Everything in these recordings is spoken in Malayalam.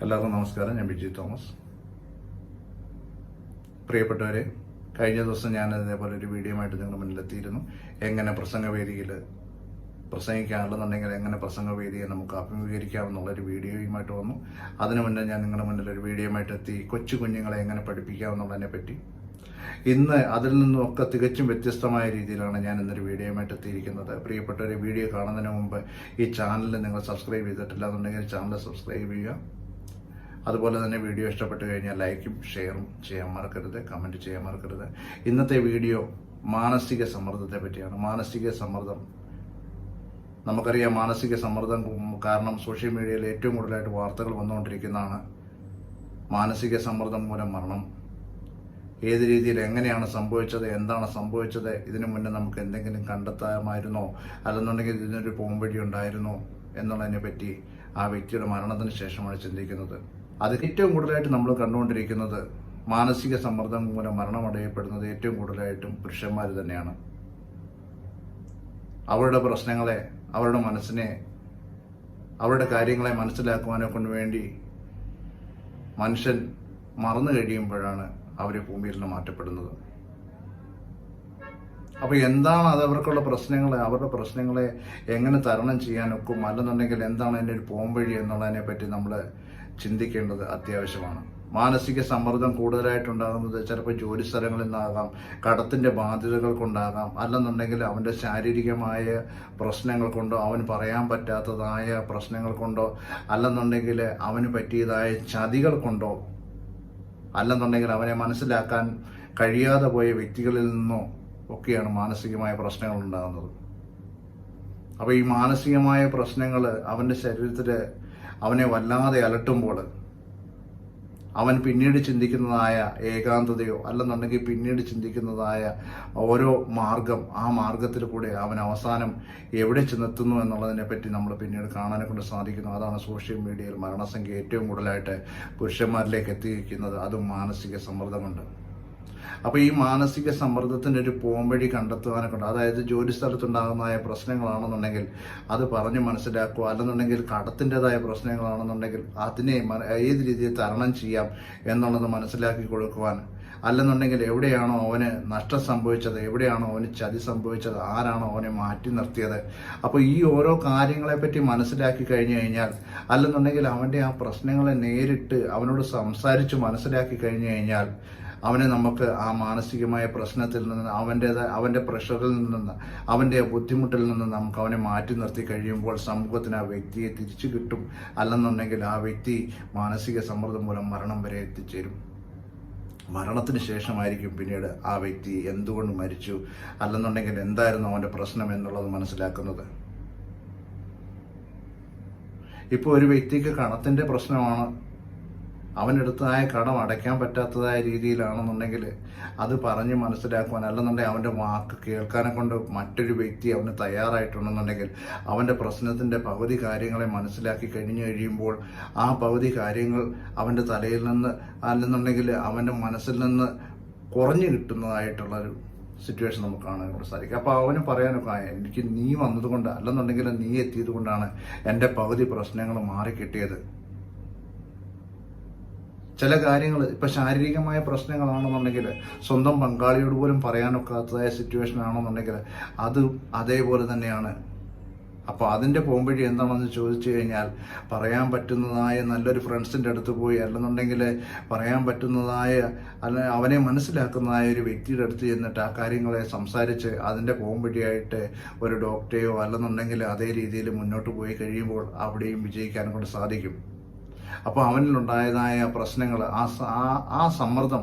എല്ലാവർക്കും നമസ്കാരം. ഞാൻ ബിജി തോമസ്. പ്രിയപ്പെട്ടവരെ, കഴിഞ്ഞ ദിവസം ഞാൻ അതേപോലെ ഒരു വീഡിയോ ആയിട്ട് നിങ്ങളുടെ മുന്നിലെത്തിയിരുന്നു. എങ്ങനെ പ്രസംഗവേദിയിൽ പ്രസംഗിക്കാനുള്ളതെന്നുണ്ടെങ്കിൽ എങ്ങനെ പ്രസംഗവേദിയെ നമുക്ക് അഭിമുഖീകരിക്കാമെന്നുള്ളൊരു വീഡിയോയുമായിട്ട് വന്നു. അതിനു മുന്നേ ഞാൻ നിങ്ങളുടെ മുന്നിൽ ഒരു വീഡിയോയുമായിട്ട് എത്തി കൊച്ചു കുഞ്ഞുങ്ങളെ എങ്ങനെ പഠിപ്പിക്കാമെന്നുള്ളതിനെ പറ്റി. ഇന്ന് അതിൽ നിന്നൊക്കെ തികച്ചും വ്യത്യസ്തമായ രീതിയിലാണ് ഞാൻ ഇന്നൊരു വീഡിയോയുമായിട്ട് എത്തിയിരിക്കുന്നത്. പ്രിയപ്പെട്ടവരെ, വീഡിയോ കാണുന്നതിന് മുമ്പ് ഈ ചാനൽ നിങ്ങൾ സബ്സ്ക്രൈബ് ചെയ്തിട്ടില്ല എന്നുണ്ടെങ്കിൽ ചാനൽ സബ്സ്ക്രൈബ് ചെയ്യുക. അതുപോലെ തന്നെ വീഡിയോ ഇഷ്ടപ്പെട്ട് കഴിഞ്ഞാൽ ലൈക്കും ഷെയറും ചെയ്യാൻ മറക്കരുത്, കമൻറ്റ് ചെയ്യാൻ മറക്കരുത്. ഇന്നത്തെ വീഡിയോ മാനസിക സമ്മർദ്ദത്തെ പറ്റിയാണ്. മാനസിക സമ്മർദ്ദം, നമുക്കറിയാം, മാനസിക സമ്മർദ്ദം കാരണം സോഷ്യൽ മീഡിയയിൽ ഏറ്റവും കൂടുതലായിട്ട് വാർത്തകൾ വന്നുകൊണ്ടിരിക്കുന്നതാണ്. മാനസിക സമ്മർദ്ദം മൂലം മരണം, ഏത് രീതിയിൽ എങ്ങനെയാണ് സംഭവിച്ചത്, എന്താണ് സംഭവിച്ചത്, ഇതിനു മുന്നേ നമുക്ക് എന്തെങ്കിലും കണ്ടെത്താമായിരുന്നോ, അല്ലെന്നുണ്ടെങ്കിൽ ഇതിനൊരു പോംവഴി ഉണ്ടായിരുന്നോ എന്നുള്ളതിനെ പറ്റി ആ വ്യക്തിയുടെ മരണത്തിന് ശേഷമാണ് ചിന്തിക്കുന്നത്. അത് ഏറ്റവും കൂടുതലായിട്ട് നമ്മൾ കണ്ടുകൊണ്ടിരിക്കുന്നത് മാനസിക സമ്മർദ്ദം മൂലം മരണമടയപ്പെടുന്നത് ഏറ്റവും കൂടുതലായിട്ടും പുരുഷന്മാർ തന്നെയാണ്. അവരുടെ പ്രശ്നങ്ങളെ, അവരുടെ മനസ്സിനെ, അവരുടെ കാര്യങ്ങളെ മനസ്സിലാക്കുവാനെ കൊണ്ട് വേണ്ടി മനുഷ്യൻ മറന്നു കഴിയുമ്പോഴാണ് അവർ ഭൂമിയിൽ നിന്ന് മാറ്റപ്പെടുന്നത്. അപ്പോൾ എന്താണ് അത് അവർക്കുള്ള പ്രശ്നങ്ങൾ, അവരുടെ പ്രശ്നങ്ങളെ എങ്ങനെ തരണം ചെയ്യാനൊക്കും, അല്ലെന്നുണ്ടെങ്കിൽ എന്താണ് അതിൻ്റെ ഒരു പോംവഴി എന്നുള്ളതിനെ പറ്റി നമ്മൾ ചിന്തിക്കേണ്ടത് അത്യാവശ്യമാണ്. മാനസിക സമ്മർദ്ദം കൂടുതലായിട്ടുണ്ടാകുന്നത് ചിലപ്പോൾ ജോലി സ്ഥലങ്ങളിൽ നിന്നാകാം, കടത്തിൻ്റെ ബാധ്യതകൾ കൊണ്ടാകാം, അല്ലെന്നുണ്ടെങ്കിൽ അവൻ്റെ ശാരീരികമായ പ്രശ്നങ്ങൾ കൊണ്ടോ, അവന് പറയാൻ പറ്റാത്തതായ പ്രശ്നങ്ങൾ കൊണ്ടോ, അല്ലെന്നുണ്ടെങ്കിൽ അവന് പറ്റിയതായ ചതികൾ കൊണ്ടോ, അല്ലെന്നുണ്ടെങ്കിൽ അവനെ മനസ്സിലാക്കാൻ കഴിയാതെ പോയ വ്യക്തികളിൽ നിന്നോ ഒക്കെയാണ് മാനസികമായ പ്രശ്നങ്ങൾ ഉണ്ടാകുന്നത്. അപ്പോൾ ഈ മാനസികമായ പ്രശ്നങ്ങൾ അവൻ്റെ ശരീരത്തിൽ അവനെ വല്ലാതെ അലട്ടുമ്പോൾ അവൻ പിന്നീട് ചിന്തിക്കുന്നതായ ഏകാന്തതയോ, അല്ലെന്നുണ്ടെങ്കിൽ പിന്നീട് ചിന്തിക്കുന്നതായ ഓരോ മാർഗം, ആ മാർഗത്തിൽ കൂടെ അവൻ അവസാനം എവിടെ ചെന്നെത്തുന്നു എന്നുള്ളതിനെ പറ്റി നമ്മൾ പിന്നീട് കാണാനെ കൊണ്ട് സാധിക്കുന്നു. അതാണ് സോഷ്യൽ മീഡിയയിൽ മരണസംഖ്യ ഏറ്റവും കൂടുതലായിട്ട് പുരുഷന്മാരിലേക്ക് എത്തിയിരിക്കുന്നത്, അതും മാനസിക സമ്മർദ്ദം കൊണ്ട്. അപ്പോൾ ഈ മാനസിക സമ്മർദ്ദത്തിൻ്റെ ഒരു പോംവഴി കണ്ടെത്തുവാനൊക്കെ ഉണ്ട്. അതായത് ജോലി സ്ഥലത്തുണ്ടാകുന്നതായ പ്രശ്നങ്ങളാണെന്നുണ്ടെങ്കിൽ അത് പറഞ്ഞ് മനസ്സിലാക്കുക, അല്ലെന്നുണ്ടെങ്കിൽ കടത്തിൻ്റെതായ പ്രശ്നങ്ങളാണെന്നുണ്ടെങ്കിൽ അതിനെ ഏത് രീതിയിൽ തരണം ചെയ്യാം എന്നുള്ളത് മനസ്സിലാക്കി കൊടുക്കുവാൻ, അല്ലെന്നുണ്ടെങ്കിൽ എവിടെയാണോ അവന് നഷ്ടം സംഭവിച്ചത്, എവിടെയാണോ അവന് ചതി സംഭവിച്ചത്, ആരാണോ അവനെ മാറ്റി നിർത്തിയത്, അപ്പോൾ ഈ ഓരോ കാര്യങ്ങളെപ്പറ്റി മനസ്സിലാക്കി കഴിഞ്ഞു കഴിഞ്ഞാൽ, അല്ലെന്നുണ്ടെങ്കിൽ അവൻ്റെ ആ പ്രശ്നങ്ങളെ നേരിട്ട് അവനോട് സംസാരിച്ച് മനസ്സിലാക്കി കഴിഞ്ഞു കഴിഞ്ഞാൽ അവനെ നമുക്ക് ആ മാനസികമായ പ്രശ്നത്തിൽ നിന്ന്, അവൻ്റെ പ്രഷറിൽ നിന്ന്, അവൻ്റെ ബുദ്ധിമുട്ടിൽ നിന്ന് നമുക്ക് അവനെ മാറ്റി നിർത്തി കഴിയുമ്പോൾ സമൂഹത്തിന് ആ വ്യക്തിയെ തിരിച്ചു കിട്ടും. അല്ലെന്നുണ്ടെങ്കിൽ ആ വ്യക്തി മാനസിക സമ്മർദ്ദം മൂലം മരണം വരെ എത്തിച്ചേരും. മരണത്തിന് ശേഷമായിരിക്കും പിന്നീട് ആ വ്യക്തി എന്തുകൊണ്ട് മരിച്ചു, അല്ലെന്നുണ്ടെങ്കിൽ എന്തായിരുന്നു അവൻ്റെ പ്രശ്നം എന്നുള്ളത് മനസ്സിലാക്കുന്നത്. ഇപ്പോൾ ഒരു വ്യക്തിക്ക് കടത്തിൻ്റെ പ്രശ്നമാണ്, അവനെടുത്തതായ കടം അടയ്ക്കാൻ പറ്റാത്തതായ രീതിയിലാണെന്നുണ്ടെങ്കിൽ അത് പറഞ്ഞ് മനസ്സിലാക്കുവാൻ, അല്ലെന്നുണ്ടെങ്കിൽ അവൻ്റെ വാക്ക് കേൾക്കാനെ കൊണ്ട് മറ്റൊരു വ്യക്തി അവന് തയ്യാറായിട്ടുണ്ടെന്നുണ്ടെങ്കിൽ അവൻ്റെ പ്രശ്നത്തിൻ്റെ പകുതി കാര്യങ്ങളെ മനസ്സിലാക്കി കഴിഞ്ഞു കഴിയുമ്പോൾ ആ പകുതി കാര്യങ്ങൾ അവൻ്റെ തലയിൽ നിന്ന്, അല്ലെന്നുണ്ടെങ്കിൽ അവൻ്റെ മനസ്സിൽ നിന്ന് കുറഞ്ഞു കിട്ടുന്നതായിട്ടുള്ളൊരു സിറ്റുവേഷൻ നമുക്ക് കാണാൻ കൂടെ സാധിക്കും. അപ്പോൾ അവന് പറയാനൊക്കെ, എനിക്ക് നീ വന്നതുകൊണ്ട്, അല്ലെന്നുണ്ടെങ്കിൽ നീ എത്തിയത് കൊണ്ടാണ് എൻ്റെ പകുതി പ്രശ്നങ്ങൾ മാറിക്കിട്ടിയത്. ചില കാര്യങ്ങൾ ഇപ്പോൾ ശാരീരികമായ പ്രശ്നങ്ങളാണെന്നുണ്ടെങ്കിൽ സ്വന്തം പങ്കാളിയോട് പോലും പറയാനൊക്കാത്തതായ സിറ്റുവേഷൻ ആണെന്നുണ്ടെങ്കിൽ അത് അതേപോലെ തന്നെയാണ്. അപ്പോൾ അതിൻ്റെ പോംവഴി എന്താണെന്ന് ചോദിച്ചു കഴിഞ്ഞാൽ, പറയാൻ പറ്റുന്നതായ നല്ലൊരു ഫ്രണ്ട്സിൻ്റെ അടുത്ത് പോയി, അല്ലെന്നുണ്ടെങ്കിൽ പറയാൻ പറ്റുന്നതായ, അവനെ മനസ്സിലാക്കുന്നതായ ഒരു വ്യക്തിയുടെ അടുത്ത് ചെന്നിട്ട് ആ കാര്യങ്ങളെ സംസാരിച്ച് അതിൻ്റെ പോംവഴിയായിട്ട് ഒരു ഡോക്ടറെയോ, അല്ലെന്നുണ്ടെങ്കിൽ അതേ രീതിയിൽ മുന്നോട്ട് പോയി കഴിയുമ്പോൾ അവിടെയും വിജയിക്കാനും കൊണ്ട് സാധിക്കും. അപ്പോൾ അവനിലുണ്ടായതായ പ്രശ്നങ്ങൾ, ആ സമ്മർദ്ദം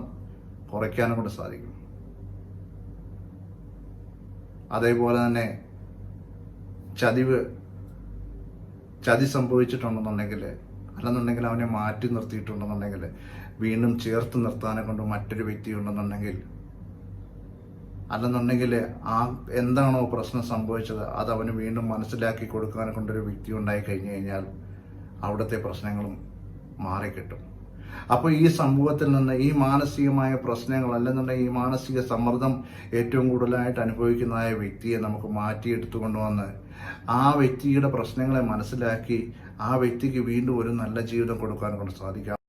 കുറയ്ക്കാനും കൊണ്ട് സാധിക്കും. അതേപോലെ തന്നെ ചതി സംഭവിച്ചിട്ടുണ്ടെന്നുണ്ടെങ്കിൽ, അല്ലെന്നുണ്ടെങ്കിൽ അവനെ മാറ്റി നിർത്തിയിട്ടുണ്ടെന്നുണ്ടെങ്കിൽ, വീണ്ടും ചേർത്ത് നിർത്താനെ കൊണ്ട് മറ്റൊരു വ്യക്തി ഉണ്ടെന്നുണ്ടെങ്കിൽ, അല്ലെന്നുണ്ടെങ്കിൽ ആ എന്താണോ പ്രശ്നം സംഭവിച്ചത് അത് അവന് വീണ്ടും മനസ്സിലാക്കി കൊടുക്കാനെ കൊണ്ടൊരു വ്യക്തി ഉണ്ടായി കഴിഞ്ഞു കഴിഞ്ഞാൽ അവിടുത്തെ പ്രശ്നങ്ങളും മാറിക്കിട്ടും. അപ്പോൾ ഈ സമൂഹത്തിൽ നിന്ന് ഈ മാനസികമായ പ്രശ്നങ്ങൾ അല്ലെന്നുണ്ടെങ്കിൽ ഈ മാനസിക സമ്മർദ്ദം ഏറ്റവും കൂടുതലായിട്ട് അനുഭവിക്കുന്നതായ വ്യക്തിയെ നമുക്ക് മാറ്റിയെടുത്തുകൊണ്ട് വന്ന് ആ വ്യക്തിയുടെ പ്രശ്നങ്ങളെ മനസ്സിലാക്കി ആ വ്യക്തിക്ക് വീണ്ടും ഒരു നല്ല ജീവിതം കൊടുക്കാൻ കൊണ്ട് സാധിക്കാം.